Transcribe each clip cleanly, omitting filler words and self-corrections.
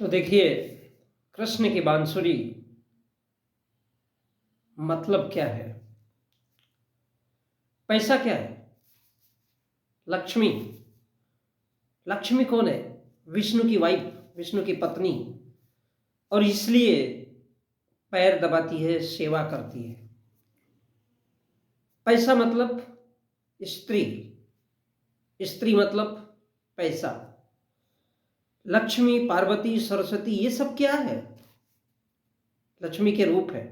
तो देखिए, कृष्ण की बांसुरी मतलब क्या है? पैसा क्या है? लक्ष्मी। लक्ष्मी कौन है? विष्णु की वाइफ, विष्णु की पत्नी। और इसलिए पैर दबाती है, सेवा करती है। पैसा मतलब स्त्री, स्त्री मतलब पैसा। लक्ष्मी, पार्वती, सरस्वती, ये सब क्या है? लक्ष्मी के रूप है।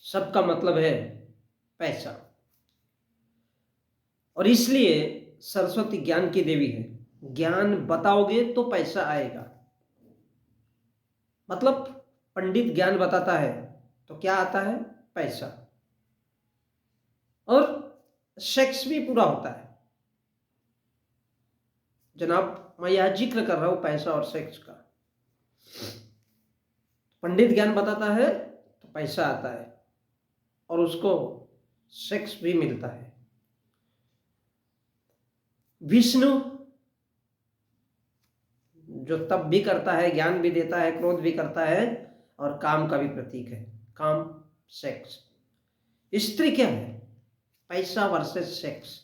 सबका मतलब है पैसा। और इसलिए सरस्वती ज्ञान की देवी है। ज्ञान बताओगे तो पैसा आएगा। मतलब पंडित ज्ञान बताता है तो क्या आता है? पैसा। और सेक्स भी पूरा होता है। जनाब, मैं यह जिक्र कर रहा हूं पैसा और सेक्स का। पंडित ज्ञान बताता है तो पैसा आता है और उसको सेक्स भी मिलता है। विष्णु जो तप भी करता है, ज्ञान भी देता है, क्रोध भी करता है और काम का भी प्रतीक है। काम, सेक्स। स्त्री क्या है? पैसा वर्सेस सेक्स।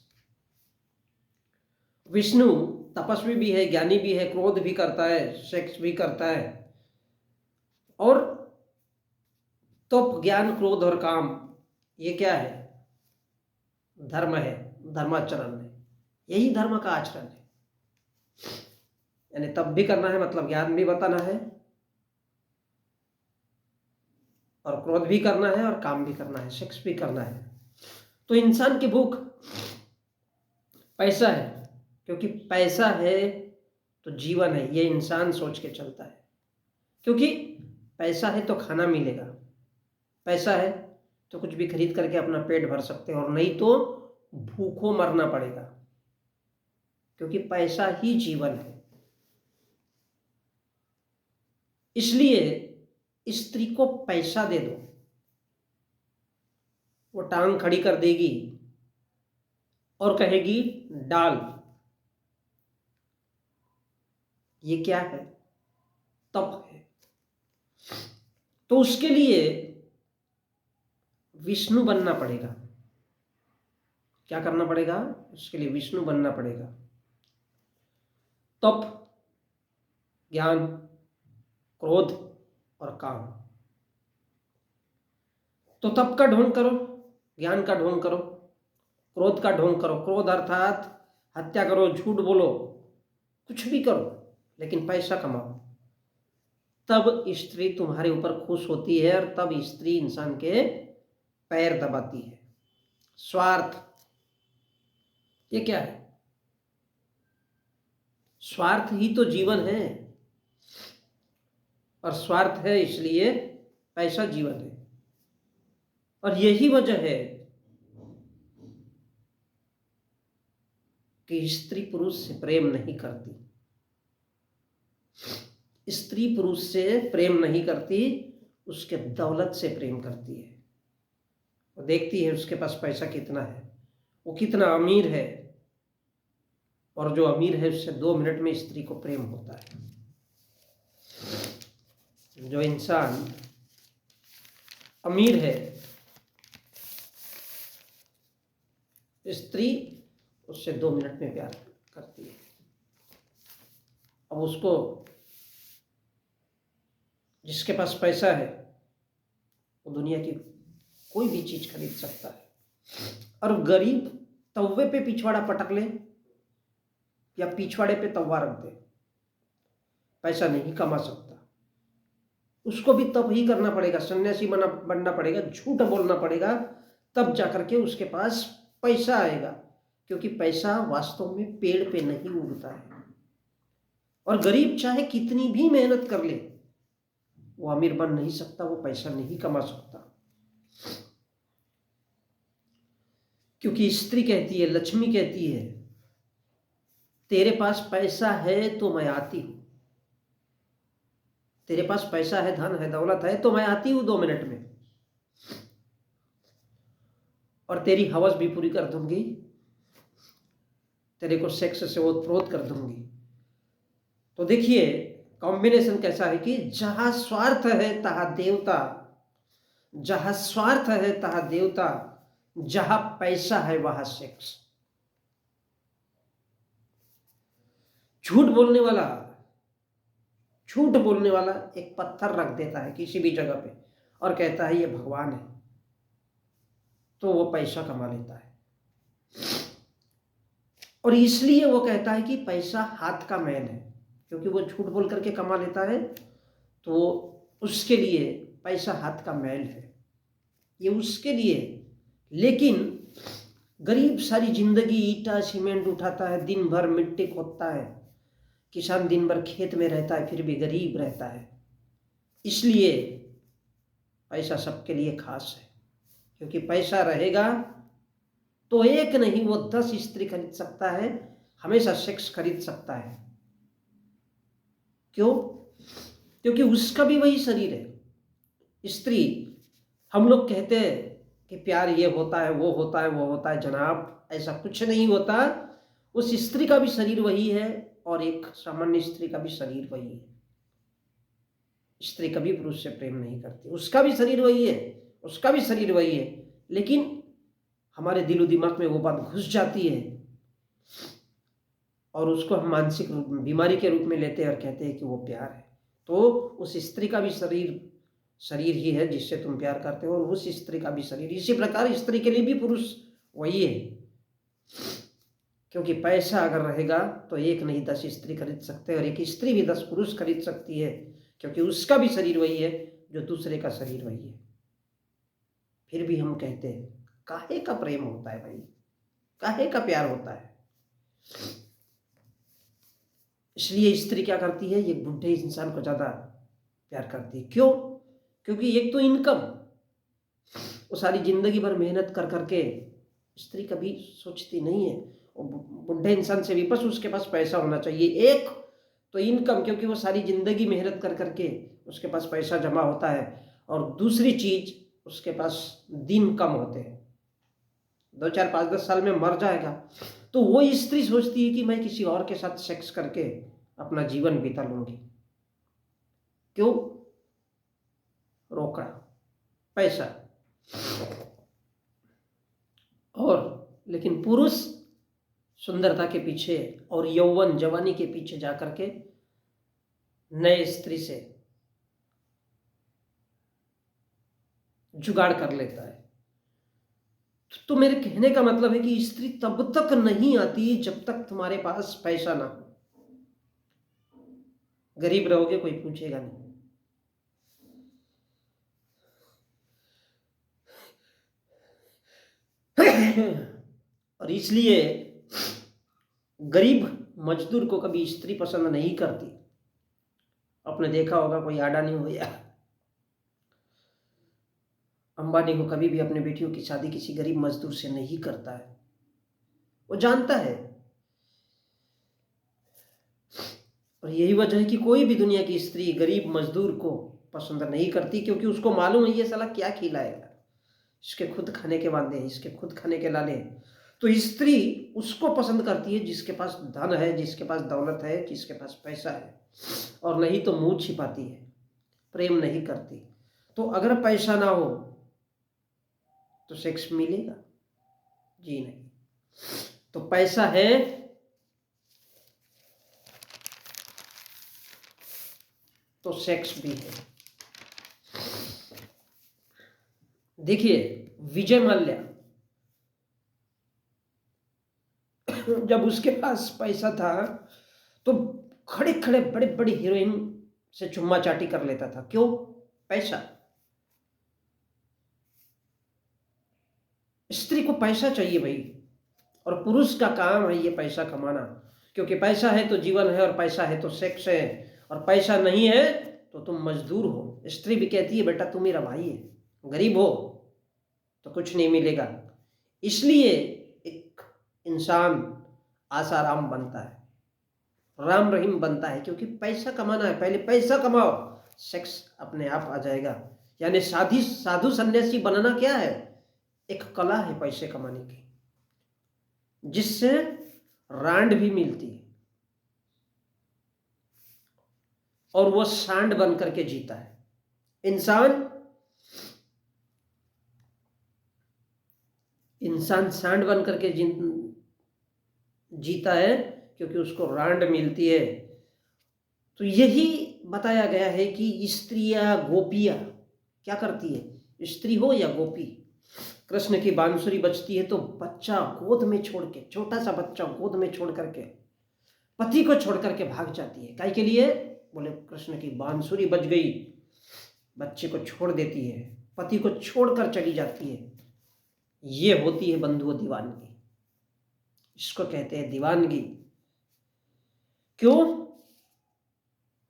विष्णु तपस्वी भी है, ज्ञानी भी है, क्रोध भी करता है, सेक्स भी करता है। और तप, ज्ञान, क्रोध और काम, ये क्या है? धर्म है, धर्माचरण है। यही धर्म का आचरण है। यानी तप भी करना है, मतलब ज्ञान भी बताना है, और क्रोध भी करना है, और काम भी करना है, सेक्स भी करना है। तो इंसान की भूख पैसा है, क्योंकि पैसा है तो जीवन है, ये इंसान सोच के चलता है। क्योंकि पैसा है तो खाना मिलेगा, पैसा है तो कुछ भी खरीद करके अपना पेट भर सकते हैं, और नहीं तो भूखों मरना पड़ेगा, क्योंकि पैसा ही जीवन है। इसलिए स्त्री को पैसा दे दो, वो टांग खड़ी कर देगी और कहेगी डाल। ये क्या है? तप है। तो उसके लिए विष्णु बनना पड़ेगा। क्या करना पड़ेगा? उसके लिए विष्णु बनना पड़ेगा। तप, ज्ञान, क्रोध और काम। तो तप का ढोंग करो, ज्ञान का ढोंग करो, क्रोध का ढोंग करो। क्रोध अर्थात हत्या करो, झूठ बोलो, कुछ भी करो, लेकिन पैसा कमाओ। तब स्त्री तुम्हारे ऊपर खुश होती है, और तब स्त्री इंसान के पैर दबाती है। स्वार्थ, ये क्या है? स्वार्थ ही तो जीवन है, और स्वार्थ है इसलिए पैसा जीवन है। और यही वजह है कि स्त्री पुरुष से प्रेम नहीं करती। स्त्री पुरुष से प्रेम नहीं करती, उसके दौलत से प्रेम करती है। वो देखती है उसके पास पैसा कितना है, वो कितना अमीर है, और जो अमीर है उससे 2 मिनट में स्त्री को प्रेम होता है। जो इंसान अमीर है, स्त्री उससे 2 मिनट में प्यार करती है। अब उसको, जिसके पास पैसा है, वो दुनिया की कोई भी चीज खरीद सकता है। और गरीब तवे पे पिछवाड़ा पटक ले या पिछवाड़े पे तवा रख दे, पैसा नहीं कमा सकता। उसको भी तब ही करना पड़ेगा, सन्यासी बनना पड़ेगा, झूठ बोलना पड़ेगा, तब जाकर के उसके पास पैसा आएगा। क्योंकि पैसा वास्तव में पेड़ पे नहीं उगता है। और गरीब चाहे कितनी भी मेहनत कर ले, वो अमीर बन नहीं सकता, वो पैसा नहीं कमा सकता। क्योंकि स्त्री कहती है, लक्ष्मी कहती है, तेरे पास पैसा है तो मैं आती हूं। तेरे पास पैसा है, धन है, दौलत है, तो मैं आती हूं 2 मिनट में, और तेरी हवस भी पूरी कर दूंगी, तेरे को सेक्स से ओतप्रोत कर दूंगी। तो देखिए, कॉम्बिनेशन कैसा है कि जहां स्वार्थ है तहां देवता, जहां स्वार्थ है तहां देवता, जहां पैसा है वहां सेक्स। झूठ बोलने वाला, झूठ बोलने वाला एक पत्थर रख देता है किसी भी जगह पे और कहता है ये भगवान है, तो वो पैसा कमा लेता है। और इसलिए वो कहता है कि पैसा हाथ का मैल है, क्योंकि वो झूठ बोल करके कमा लेता है, तो उसके लिए पैसा हाथ का मैल है, ये उसके लिए। लेकिन गरीब सारी जिंदगी ईटा सीमेंट उठाता है, दिन भर मिट्टी खोदता है, किसान दिन भर खेत में रहता है, फिर भी गरीब रहता है। इसलिए पैसा सबके लिए खास है, क्योंकि पैसा रहेगा तो एक नहीं वो 10 स्त्री खरीद सकता है, हमेशा सेक्स खरीद सकता है। क्यों? क्योंकि उसका भी वही शरीर है। स्त्री, हम लोग कहते हैं कि प्यार ये होता है, वो होता है, वो होता है, जनाब ऐसा कुछ नहीं होता। उस स्त्री का भी शरीर वही है और एक सामान्य स्त्री का भी शरीर वही है। स्त्री कभी पुरुष से प्रेम नहीं करती, उसका भी शरीर वही है, उसका भी शरीर वही है, लेकिन हमारे दिलो दिमाग में वो बात घुस जाती है और उसको हम मानसिक रूप में बीमारी के रूप में लेते हैं और कहते हैं कि वो प्यार है। तो उस स्त्री का भी शरीर ही है जिससे तुम प्यार करते हो, और उस स्त्री का भी शरीर। इसी प्रकार स्त्री के लिए भी पुरुष वही है, क्योंकि पैसा अगर रहेगा तो एक नहीं 10 स्त्री खरीद सकते हैं, और एक स्त्री भी 10 पुरुष खरीद सकती है, क्योंकि उसका भी शरीर वही है जो दूसरे का शरीर वही है। फिर भी हम कहते हैं काहे का प्रेम होता है भाई, काहे का प्यार होता है। इसलिए स्त्री क्या करती है, एक बुढ़े इंसान को ज्यादा प्यार करती है। क्यों? क्योंकि एक तो इनकम, वो सारी जिंदगी भर मेहनत कर करके, स्त्री कभी सोचती नहीं है बुढ़े इंसान से भी बस उसके पास पैसा होना चाहिए। एक तो इनकम, क्योंकि वो सारी जिंदगी मेहनत कर करके उसके पास पैसा जमा होता है, और दूसरी चीज उसके पास दिन कम होते हैं, 2 4 5 10 साल में मर जाएगा। तो वो स्त्री सोचती है कि मैं किसी और के साथ सेक्स करके अपना जीवन बिता लूंगी। क्यों? रोकड़ा, पैसा। और लेकिन पुरुष सुंदरता के पीछे और यौवन जवानी के पीछे जाकर के नए स्त्री से जुगाड़ कर लेता है। तो मेरे कहने का मतलब है कि स्त्री तब तक नहीं आती जब तक तुम्हारे पास पैसा ना हो। गरीब रहोगे कोई पूछेगा नहीं। और इसलिए गरीब मजदूर को कभी स्त्री पसंद नहीं करती। आपने देखा होगा कोई अडानी हो या अंबानी को कभी भी अपने बेटियों की शादी किसी गरीब मजदूर से नहीं करता है। वो जानता है, और यही वजह है कि कोई भी दुनिया की स्त्री गरीब मजदूर को पसंद नहीं करती, क्योंकि उसको मालूम है ये साला क्या खिलाएगा, इसके खुद खाने के वादे हैं, इसके खुद खाने के लाले हैं। तो स्त्री उसको पसंद करती है जिसके पास धन है, जिसके पास दौलत है, जिसके पास पैसा है, और नहीं तो मुंह छिपाती है, प्रेम नहीं करती। तो अगर पैसा ना हो तो सेक्स मिलेगा? जी नहीं। तो पैसा है तो सेक्स भी है। देखिए विजय माल्या, जब उसके पास पैसा था तो खड़े खड़े बड़े बड़े हीरोइन से चुम्मा चाटी कर लेता था। क्यों? पैसा। स्त्री को पैसा चाहिए भाई, और पुरुष का काम है ये पैसा कमाना, क्योंकि पैसा है तो जीवन है, और पैसा है तो सेक्स है, और पैसा नहीं है तो तुम मजदूर हो। स्त्री भी कहती है बेटा तू मेरा भाई है, गरीब हो तो कुछ नहीं मिलेगा। इसलिए एक इंसान आसाराम बनता है, राम रहीम बनता है, क्योंकि पैसा कमाना है। पहले पैसा कमाओ, सेक्स अपने आप आ जाएगा। यानी साधु सन्यासी बनना क्या है? एक कला है पैसे कमाने की, जिससे रांड भी मिलती है। और वो सांड बन करके जीता है। इंसान सांड बन करके जीता है क्योंकि उसको रांड मिलती है। तो यही बताया गया है कि स्त्रियां, गोपियां क्या करती है, स्त्री हो या गोपी, कृष्ण की बांसुरी बजती है तो बच्चा गोद में छोड़ के, छोटा सा बच्चा गोद में छोड़ करके पति को छोड़ करके भाग जाती है। काहे के लिए? बोले कृष्ण की बांसुरी बज गई, बच्चे को छोड़ देती है, पति को छोड़कर चली जाती है। ये होती है बंधुओं दीवानगी। इसको कहते हैं दीवानगी। क्यों?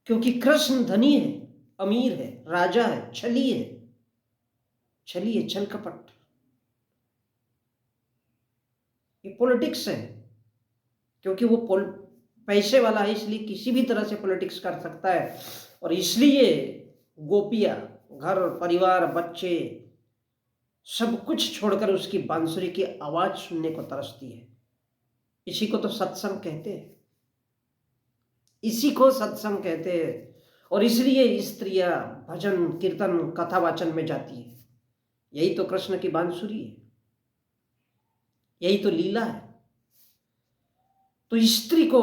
क्योंकि कृष्ण धनी है, अमीर है, राजा है, छली है, छल कपट। ये पॉलिटिक्स है। क्योंकि वो पैसे वाला है, इसलिए किसी भी तरह से पॉलिटिक्स कर सकता है। और इसलिए गोपियां घर परिवार बच्चे सब कुछ छोड़कर उसकी बांसुरी की आवाज सुनने को तरसती है। इसी को तो सत्संग कहते हैं, इसी को सत्संग कहते हैं। और इसलिए स्त्रियां भजन कीर्तन कथा वाचन में जाती है। यही तो कृष्ण की बांसुरी है, यही तो लीला है। तो स्त्री को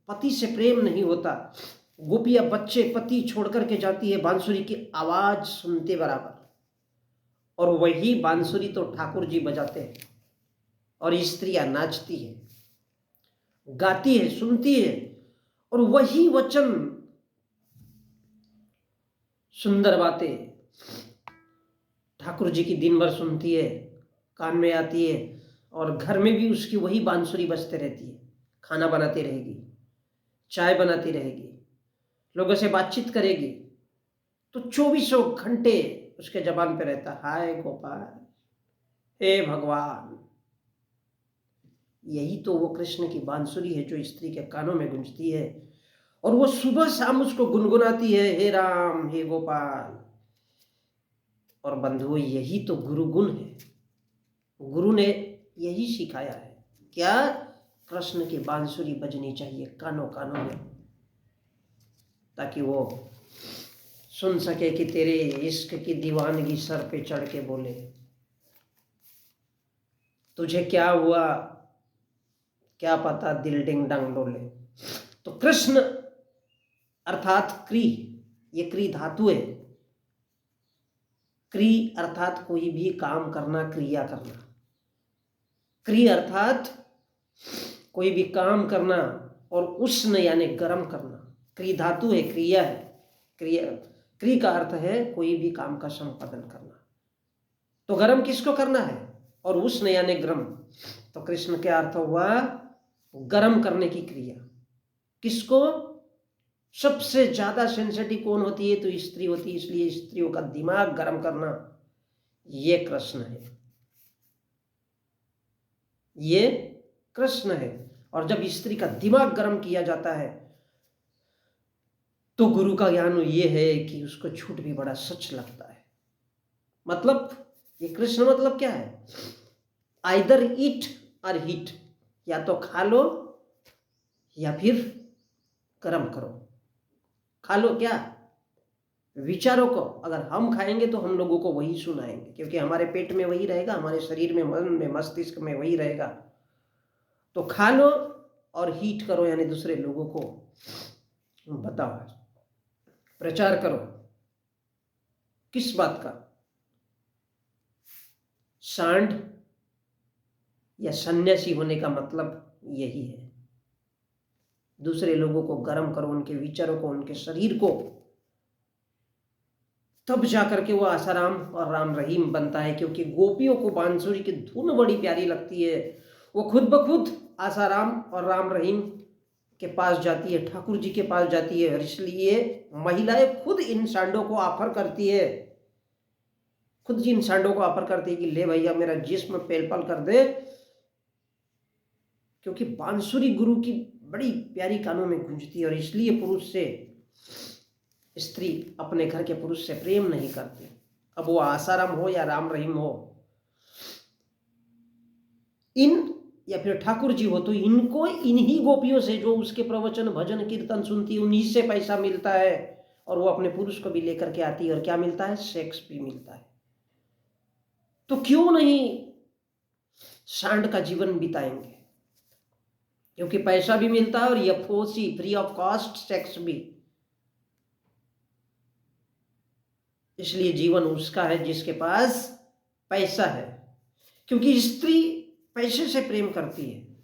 पति से प्रेम नहीं होता, गोपियां बच्चे पति छोड़ करके जाती है बांसुरी की आवाज सुनते बराबर। और वही बांसुरी तो ठाकुर जी बजाते हैं और स्त्रियां नाचती है, गाती है, सुनती है। और वही वचन, सुंदर बातें ठाकुर जी की दिन भर सुनती है, कान में आती है। और घर में भी उसकी वही बांसुरी बजते रहती है। खाना बनाती रहेगी, चाय बनाती रहेगी, लोगों से बातचीत करेगी, तो 24 घंटे उसके जबान पे रहता, हाय गोपाल, हे भगवान। यही तो वो कृष्ण की बांसुरी है जो स्त्री के कानों में गूंजती है। और वो सुबह शाम उसको गुनगुनाती है, हे राम, हे गोपाल। और बंधुओं, यही तो गुरु गुण है। गुरु ने यही सिखाया है। क्या? कृष्ण की बांसुरी बजनी चाहिए कानों कानों में, ताकि वो सुन सके कि तेरे इश्क की दीवानगी सर पे चढ़ के बोले, तुझे क्या हुआ, क्या पता दिल डिंग डंग डोले। तो कृष्ण अर्थात क्री, ये क्री धातु है। क्री अर्थात कोई भी काम करना, क्रिया करना। क्री अर्थात कोई भी काम करना, और उष्ण यानी गर्म करना। क्री धातु है, क्रिया है। क्री का अर्थ है कोई भी काम का संपादन करना। तो गर्म किसको करना है? और उष्ण यानी गर्म। तो कृष्ण क्या अर्थ हुआ? गर्म करने की क्रिया। किसको? सबसे ज्यादा सेंसिटिव कौन होती है? तो स्त्री होती है। इसलिए स्त्रियों का दिमाग गर्म करना, ये कृष्ण है, ये कृष्ण है। और जब स्त्री का दिमाग गर्म किया जाता है तो गुरु का ज्ञान ये है कि उसको झूठ भी बड़ा सच लगता है। मतलब ये कृष्ण मतलब क्या है? आइदर ईट और हीट, या तो खा लो या फिर गर्म करो। खा लो क्या? विचारों को। अगर हम खाएंगे तो हम लोगों को वही सुनाएंगे, क्योंकि हमारे पेट में वही रहेगा, हमारे शरीर में, मन में, मस्तिष्क में वही रहेगा। तो खा लो और हीट करो, यानी दूसरे लोगों को बताओ, प्रचार करो। किस बात का? सांड या सन्यासी होने का मतलब यही है। दूसरे लोगों को गर्म करो, उनके विचारों को, उनके शरीर को, तब जाकर के वो आसाराम और राम रहीम बनता है। क्योंकि गोपियों को बांसुरी की धुन बड़ी प्यारी लगती है। वो खुद ब खुद आसाराम और राम रहीम के पास जाती है, ठाकुर जी के पास जाती है। और इसलिए महिलाएं खुद इन सांडों को ऑफर करती है, खुद इन सांडों को ऑफर करती है कि ले भैया मेरा जिस्म पेलपल कर दे। क्योंकि बांसुरी गुरु की बड़ी प्यारी कानों में गूंजती है। और इसलिए पुरुष से स्त्री अपने घर के पुरुष से प्रेम नहीं करती, अब वो आसाराम हो या राम रहीम हो। इन या फिर ठाकुर जी हो, तो इनको इन्हीं गोपियों से जो उसके प्रवचन भजन कीर्तन सुनती है उन्हीं से पैसा मिलता है, और वो अपने पुरुष को भी लेकर के आती है, और क्या मिलता है? सेक्स भी मिलता है। तो क्यों नहीं सांड का जीवन बिताएंगे? क्योंकि पैसा भी मिलता है और यफोसी फ्री ऑफ कॉस्ट सेक्स भी। इसलिए जीवन उसका है जिसके पास पैसा है, क्योंकि स्त्री पैसे से प्रेम करती है,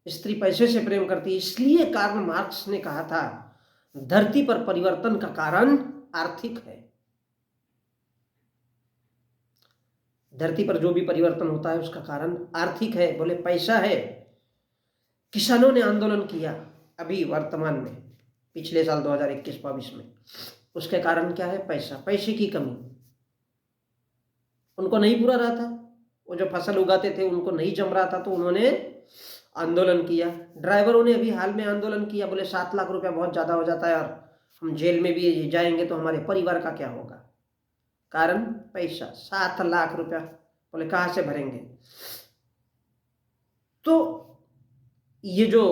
स्त्री पैसे से प्रेम करती है। इसलिए कार्ल मार्क्स ने कहा था धरती पर परिवर्तन का कारण आर्थिक है। धरती पर जो भी परिवर्तन होता है उसका कारण आर्थिक है, बोले पैसा है। किसानों ने आंदोलन किया अभी वर्तमान में, पिछले साल 2021-22 में, उसके कारण क्या है? पैसा, पैसे की कमी। उनको नहीं पूरा रहा था, वो जो फसल उगाते थे उनको नहीं जम रहा था, तो उन्होंने आंदोलन किया। ड्राइवरों ने अभी हाल में आंदोलन किया, बोले 7 लाख रुपया बहुत ज़्यादा हो जाता है और हम जेल में भी जाएंगे तो हमारे परिवार का क्या होगा? कारण पैसा, 7 लाख रुपया, बोले कहाँ से भरेंगे? तो ये जो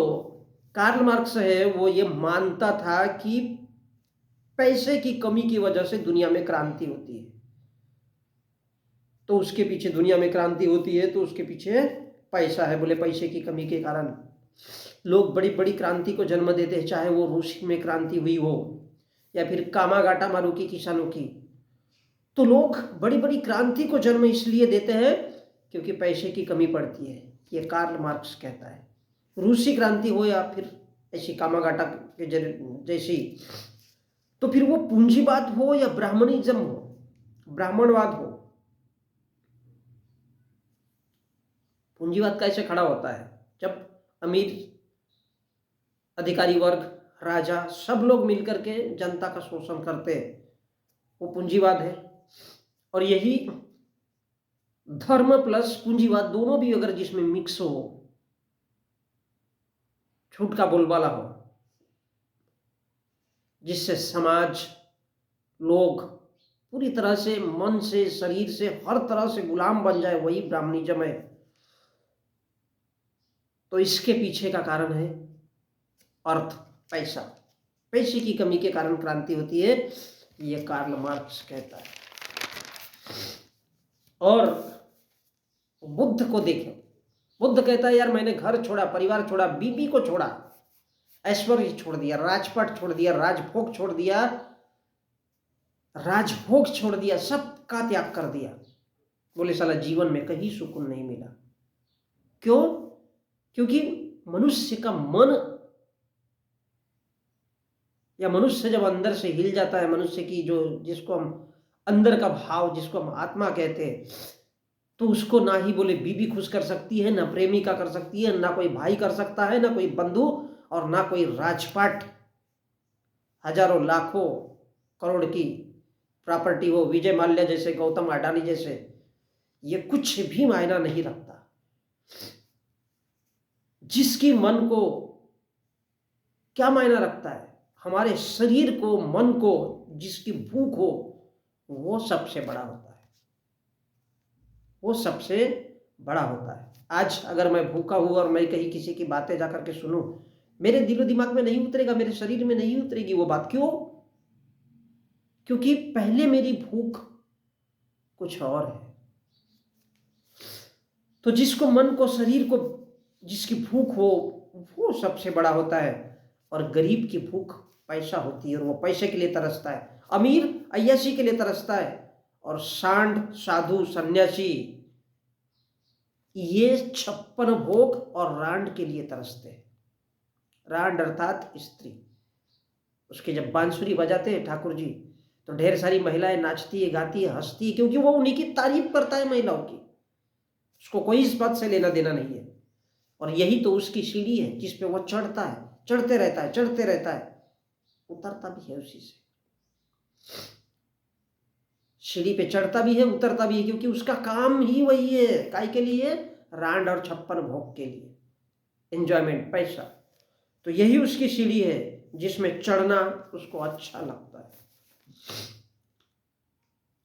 कार्ल मार्क्स है वो ये मानता था कि पैसे की कमी की वजह से दुनिया में क्रांति होती है। तो उसके पीछे, दुनिया में क्रांति होती है तो उसके पीछे पैसा है। बोले पैसे की कमी के कारण लोग बड़ी बड़ी क्रांति को जन्म देते हैं, चाहे वो रूस में क्रांति हुई हो या फिर कामागाटा मारुकी किसानों की। तो लोग बड़ी बड़ी क्रांति को जन्म इसलिए देते हैं क्योंकि पैसे की कमी पड़ती है, ये कार्ल मार्क्स कहता है। रूसी क्रांति हो या फिर ऐसी कामागाटा के जैसी, तो फिर वो पूंजीवाद हो या ब्राह्मणिज्म हो, ब्राह्मणवाद हो। पूंजीवाद कैसे खड़ा होता है? जब अमीर अधिकारी वर्ग, राजा, सब लोग मिलकर के जनता का शोषण करते हैं, वो पूंजीवाद है। और यही धर्म प्लस पूंजीवाद दोनों भी अगर जिसमें मिक्स हो, झूठ का बोलबाला हो, जिससे समाज, लोग पूरी तरह से मन से, शरीर से, हर तरह से गुलाम बन जाए, वही ब्राह्मणिज्म है। तो इसके पीछे का कारण है अर्थ, पैसा। पैसे की कमी के कारण क्रांति होती है, ये कार्ल मार्क्स कहता है। और बुद्ध को देखें, बुद्ध कहता है यार मैंने घर छोड़ा, परिवार छोड़ा, बीबी को छोड़ा, ऐश्वर्य छोड़ दिया, राजपाट छोड़ दिया, राजभोग छोड़ दिया, राजभोग छोड़ दिया, सबका त्याग कर दिया। बोले साला जीवन में कहीं सुकून नहीं मिला। क्यों? क्योंकि मनुष्य का मन या मनुष्य जब अंदर से हिल जाता है, मनुष्य की जो, जिसको हम अंदर का भाव, जिसको हम आत्मा कहते हैं, तो उसको ना ही बोले बीबी खुश कर सकती है, ना प्रेमिका कर सकती है, ना कोई भाई कर सकता है, ना कोई बंधु, और ना कोई राजपाट हजारों लाखों करोड़ की प्रॉपर्टी हो, विजय माल्या जैसे, गौतम अडानी जैसे, ये कुछ भी मायना नहीं रखता। जिसकी मन को क्या मायना रखता है? हमारे शरीर को, मन को जिसकी भूख हो, वो सबसे बड़ा होता है, वो सबसे बड़ा होता है। आज अगर मैं भूखा हूं और मैं कहीं किसी की बातें जाकर के सुनूं, मेरे दिलो दिमाग में नहीं उतरेगा, मेरे शरीर में नहीं उतरेगी वो बात। क्यों? क्योंकि पहले मेरी भूख कुछ और है। तो जिसको, मन को, शरीर को, जिसकी भूख हो, वो सबसे बड़ा होता है। और गरीब की भूख पैसा होती है और वो पैसे के लिए तरसता है। अमीर अय्याशी के लिए तरसता है, और सांड, साधु, सन्यासी ये 56 भोग और रांड के लिए तरसते हैं। रांड अर्थात स्त्री। उसके जब बांसुरी बजाते हैं ठाकुर जी, तो ढेर सारी महिलाएं नाचती है, गाती है, हंसती है, क्योंकि वो उन्हीं की तारीफ करता है महिलाओं की। उसको कोई इस बात से लेना देना नहीं है। और यही तो उसकी सीढ़ी है जिस पे वो चढ़ता है, चढ़ते रहता है, चढ़ते रहता है, उतरता भी है उसी से। सीढ़ी पे चढ़ता भी है, उतरता भी है, क्योंकि उसका काम ही वही है। काय के लिए? रांड और 56 भोग के लिए, एंजॉयमेंट, पैसा। तो यही उसकी सीढ़ी है जिसमें चढ़ना उसको अच्छा लगता है।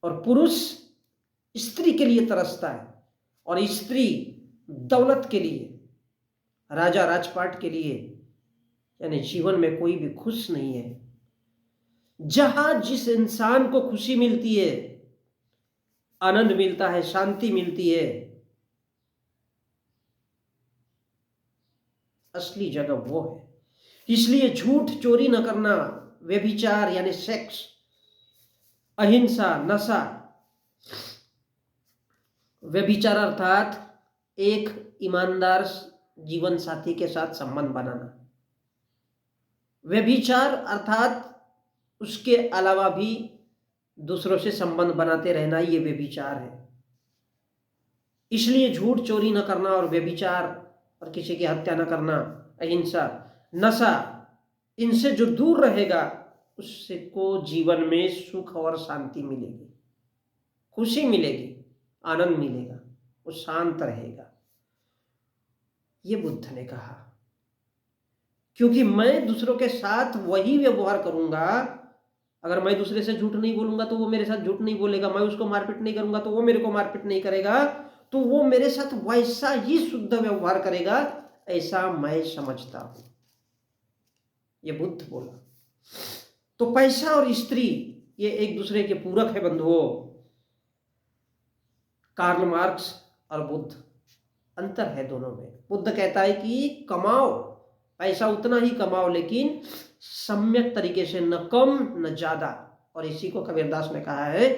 और पुरुष स्त्री के लिए तरसता है, और स्त्री दौलत के लिए, राजा राजपाट के लिए, यानी जीवन में कोई भी खुश नहीं है। जहां जिस इंसान को खुशी मिलती है, आनंद मिलता है, शांति मिलती है, असली जगह वो है। इसलिए झूठ, चोरी न करना, व्यभिचार यानी सेक्स, अहिंसा, नशा, व्यभिचार अर्थात एक ईमानदार जीवन साथी के साथ संबंध बनाना, व्यभिचार अर्थात उसके अलावा भी दूसरों से संबंध बनाते रहना, ये व्यभिचार है। इसलिए झूठ, चोरी न करना और व्यभिचार और किसी की हत्या न करना, अहिंसा, नशा, इनसे जो दूर रहेगा उससे को जीवन में सुख और शांति मिलेगी, खुशी मिलेगी, आनंद मिलेगा, वो शांत रहेगा। ये बुद्ध ने कहा, क्योंकि मैं दूसरों के साथ वही व्यवहार करूंगा। अगर मैं दूसरे से झूठ नहीं बोलूंगा तो वो मेरे साथ झूठ नहीं बोलेगा, मैं उसको मारपीट नहीं करूंगा तो वो मेरे को मारपीट नहीं करेगा, तो वो मेरे साथ वैसा ही शुद्ध व्यवहार करेगा, ऐसा मैं समझता हूं। ये बुद्ध बोला। तो पैसा और स्त्री ये एक दूसरे के पूरक है बंधुओं। कार्ल मार्क्स और बुद्ध, अंतर है दोनों में। बुद्ध कहता है कि कमाओ, पैसा उतना ही कमाओ, लेकिन सम्यक तरीके से, न कम न ज्यादा। और इसी को कबीरदास ने कहा है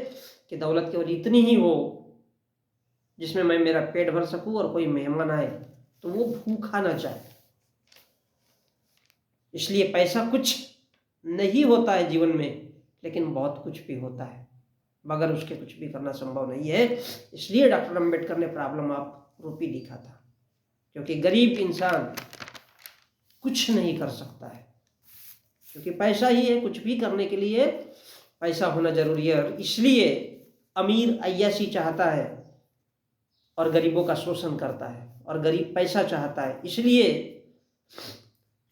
कि दौलत केवल इतनी ही हो जिसमें मैं मेरा पेट भर सकूं और कोई मेहमान आए तो वो भूखा ना जाए। इसलिए पैसा कुछ नहीं होता है जीवन में, लेकिन बहुत कुछ भी होता है, मगर उसके कुछ भी करना संभव नहीं है। इसलिए डॉक्टर अम्बेडकर ने प्रॉब्लम ऑफ रूपी लिखा था, क्योंकि गरीब इंसान कुछ नहीं कर सकता है, क्योंकि पैसा ही है। कुछ भी करने के लिए पैसा होना जरूरी है। और इसलिए अमीर अय्याशी चाहता है और गरीबों का शोषण करता है, और गरीब पैसा चाहता है, इसलिए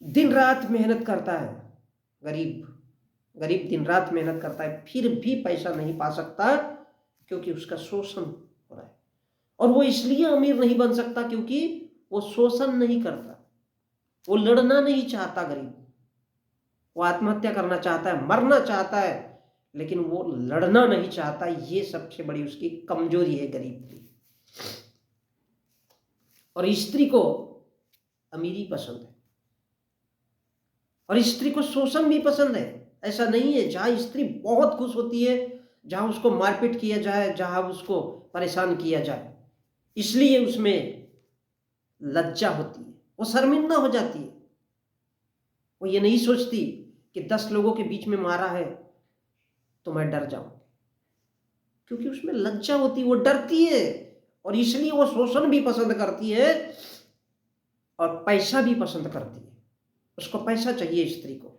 दिन रात मेहनत करता है। गरीब दिन रात मेहनत करता है, फिर भी पैसा नहीं पा सकता, क्योंकि उसका शोषण हो रहा है। और वो इसलिए अमीर नहीं बन सकता क्योंकि वो शोषण नहीं करता, वो लड़ना नहीं चाहता। गरीब वो आत्महत्या करना चाहता है, मरना चाहता है, लेकिन वो लड़ना नहीं चाहता। ये सबसे बड़ी उसकी कमजोरी है गरीब की। और स्त्री को अमीरी पसंद है, और स्त्री को शोषण भी पसंद है। ऐसा नहीं है, जहां स्त्री बहुत खुश होती है, जहां उसको मारपीट किया जाए, जहां उसको परेशान किया जाए, इसलिए उसमें लज्जा होती है, वो शर्मिंदा हो जाती है। वो ये नहीं सोचती कि 10 लोगों के बीच में मारा है तो मैं डर जाऊं, क्योंकि उसमें लज्जा होती है, वो डरती है। और इसलिए वो शोषण भी पसंद करती है और पैसा भी पसंद करती है। उसको पैसा चाहिए स्त्री को,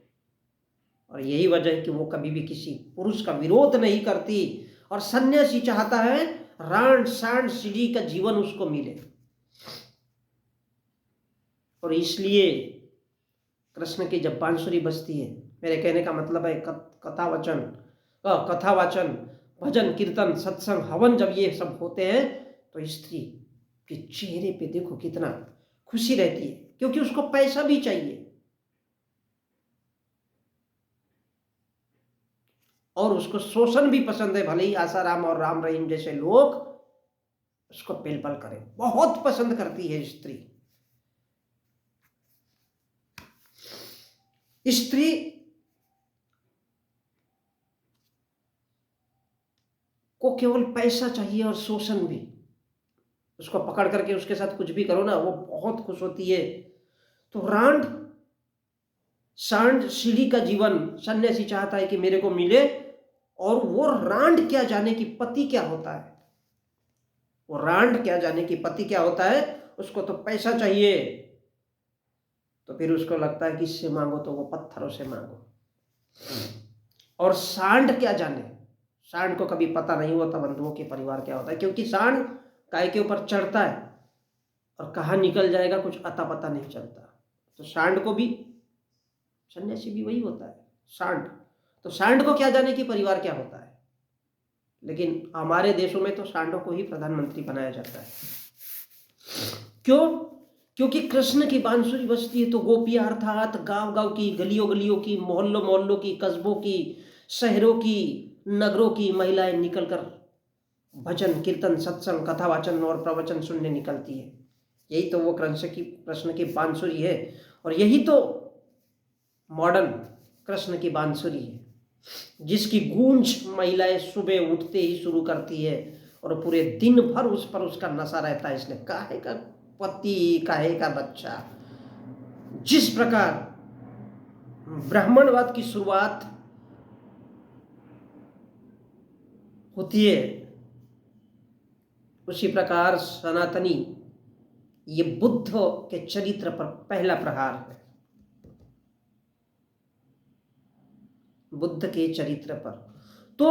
और यही वजह है कि वो कभी भी किसी पुरुष का विरोध नहीं करती। और सन्यासी चाहता है रांड सांड सीढ़ी का जीवन उसको मिले। और इसलिए कृष्ण की जब बांसुरी बजती है, मेरे कहने का मतलब है कथा वाचन, भजन कीर्तन, सत्संग, हवन, जब ये सब होते हैं तो स्त्री के चेहरे पे देखो कितना खुशी रहती है, क्योंकि उसको पैसा भी चाहिए। और उसको शोषण भी पसंद है, भले ही आसाराम और राम रहीम जैसे लोग उसको पेलपल करें, बहुत पसंद करती है स्त्री। स्त्री को केवल पैसा चाहिए और शोषण भी। उसको पकड़ करके उसके साथ कुछ भी करो ना, वो बहुत खुश होती है। तो रांड सांड सीढ़ी का जीवन सन्यासी चाहता है कि मेरे को मिले। और वो रांड क्या जाने कि पति क्या होता है, वो रांड क्या जाने कि पति क्या होता है। उसको तो पैसा चाहिए, तो फिर उसको लगता है कि इससे मांगो तो वो पत्थरों से मांगो। और सांड क्या जाने, सांड को कभी पता नहीं होता बंधुओं के परिवार क्या होता है, क्योंकि सांड गाय के ऊपर चढ़ता है और कहाँ निकल जाएगा कुछ अता पता नहीं चलता। तो सांड को भी, सन्यासी भी वही होता है, सांड। तो सांड को क्या जाने कि परिवार क्या होता है। लेकिन हमारे देशों में तो सांडों को ही प्रधानमंत्री बनाया जाता है। क्यों? क्योंकि कृष्ण की बांसुरी बजती है तो गोपियां अर्थात गांव गांव की, गलियों गलियों की, मोहल्लों मोहल्लों की, कस्बों की, शहरों की, नगरों की महिलाएं निकलकर भजन कीर्तन सत्संग कथा वाचन और प्रवचन सुनने निकलती है। यही तो वो कृष्ण की बांसुरी है। और यही तो मॉडर्न कृष्ण की बांसुरी है, जिसकी गूंज महिलाएं सुबह उठते ही शुरू करती है और पूरे दिन भर उस पर उसका नशा रहता है। इसलिए काहे का पति काहे का बच्चा, जिस प्रकार ब्राह्मणवाद की शुरुआत होती है, उसी प्रकार सनातनी ये बुद्ध के चरित्र पर पहला प्रहार है। बुद्ध के चरित्र पर तो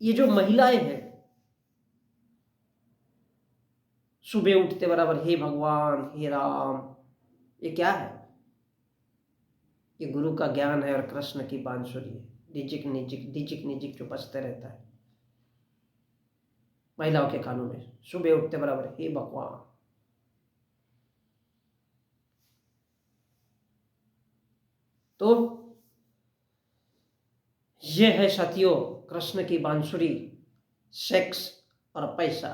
ये जो महिलाएं हैं, सुबह उठते बराबर हे भगवान हे राम, ये क्या है? ये गुरु का ज्ञान है और कृष्ण की बांसुरी है। डिजिक निजिक डिजिक निजिक जो बजते रहता है महिलाओं के कानों में सुबह उठते बराबर हे भगवान। तो ये है साथियों कृष्ण की बांसुरी, सेक्स और पैसा।